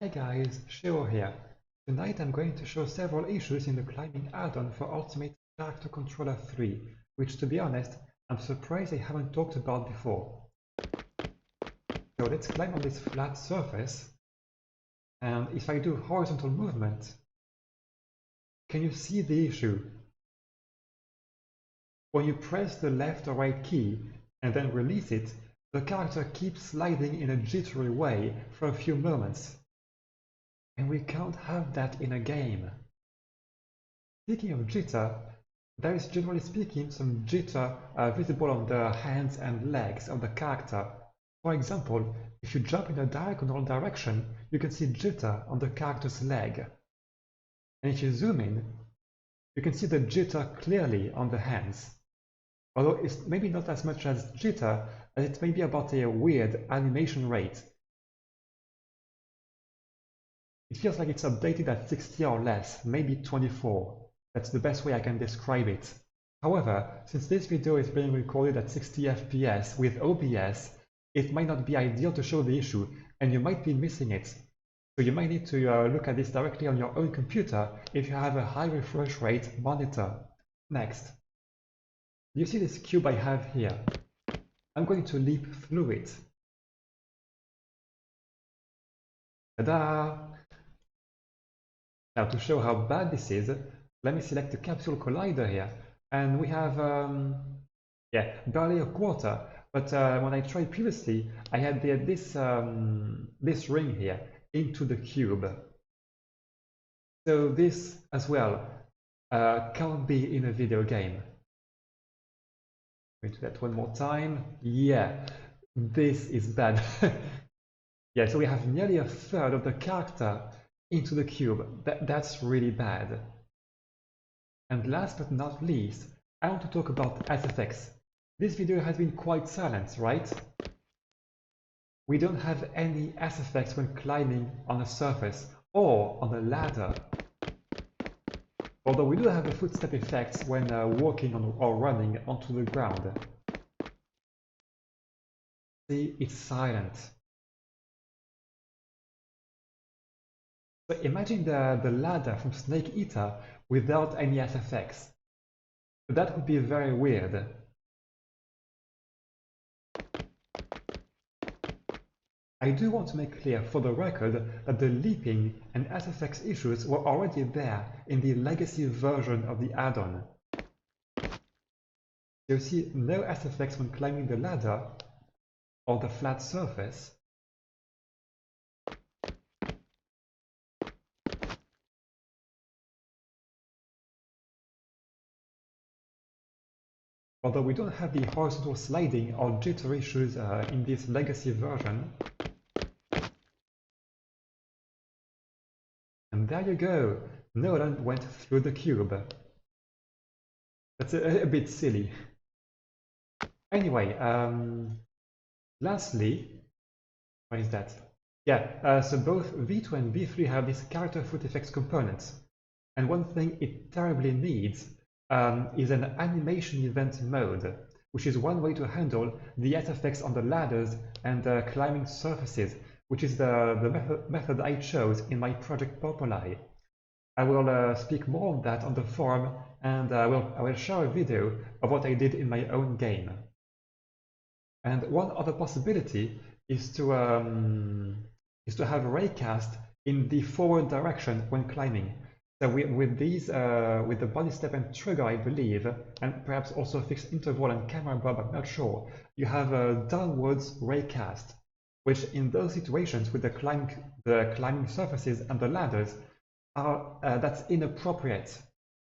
Hey guys, Shiro here. Tonight I'm going to show several issues in the climbing add-on for Ultimate Character Controller 3, which to be honest, I'm surprised I haven't talked about before. So let's climb on this flat surface, and if I do horizontal movement, can you see the issue? When you press the left or right key and then release it, the character keeps sliding in a jittery way for a few moments. And we can't have that in a game. Speaking of jitter, there is generally speaking some jitter visible on the hands and legs of the character. For example, if you jump in a diagonal direction, you can see jitter on the character's leg. And if you zoom in, you can see the jitter clearly on the hands. Although it's maybe not as much as jitter, as it may be about a weird animation rate. It feels like it's updated at 60 or less, maybe 24. That's the best way I can describe it. However, since this video is being recorded at 60 FPS with OBS, it might not be ideal to show the issue, and you might be missing it. So you might need to look at this directly on your own computer if you have a high refresh rate monitor. Next. You see this cube I have here? I'm going to leap through it. Ta-da! Now to show how bad this is, let me select the capsule collider here, and we have, barely a quarter, but when I tried previously, I had this ring here into the cube. So this as well can't be in a video game. Going to that one more time. Yeah, this is bad. Yeah, so we have nearly a third of the character into the cube. That's really bad. And last but not least, I want to talk about SFX. This video has been quite silent, right? We don't have any SFX when climbing on a surface or on a ladder. Although we do have the footstep effects when walking on or running onto the ground. See, it's silent. So imagine the ladder from Snake Eater without any SFX. That would be very weird. I do want to make clear for the record that the leaping and SFX issues were already there in the legacy version of the add-on. You see no SFX when climbing the ladder or the flat surface. Although we don't have the horizontal sliding or jitter issues in this legacy version. And there you go, Nolan went through the cube. That's a bit silly. Anyway, lastly, what is that? Yeah, so both V2 and V3 have these character foot effects components. And one thing it terribly needs is an animation event mode, which is one way to handle the SFX on the ladders and climbing surfaces, which is the method I chose in my project Populi. I will speak more on that on the forum, and I will share a video of what I did in my own game. And one other possibility is to have raycast in the forward direction when climbing. So with these, with the body step and trigger, I believe, and perhaps also fixed interval and camera bob, I'm not sure, you have a downwards raycast, which in those situations with the climbing surfaces and the ladders, that's inappropriate.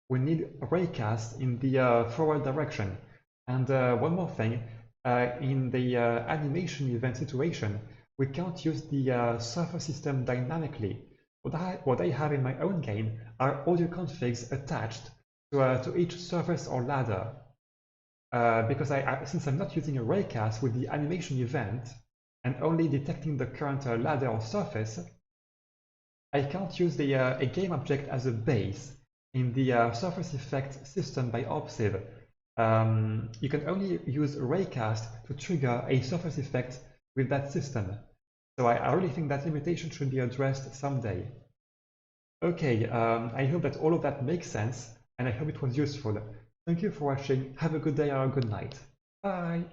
We need a raycast in the forward direction. And one more thing, in the animation event situation, we can't use the surface system dynamically. What I have in my own game are audio configs attached to each surface or ladder. Because since I'm not using a raycast with the animation event and only detecting the current ladder or surface, I can't use a game object as a base in the surface effect system by Obsive. You can only use raycast to trigger a surface effect with that system. So I really think that limitation should be addressed someday. Okay, I hope that all of that makes sense, and I hope it was useful. Thank you for watching. Have a good day or a good night. Bye!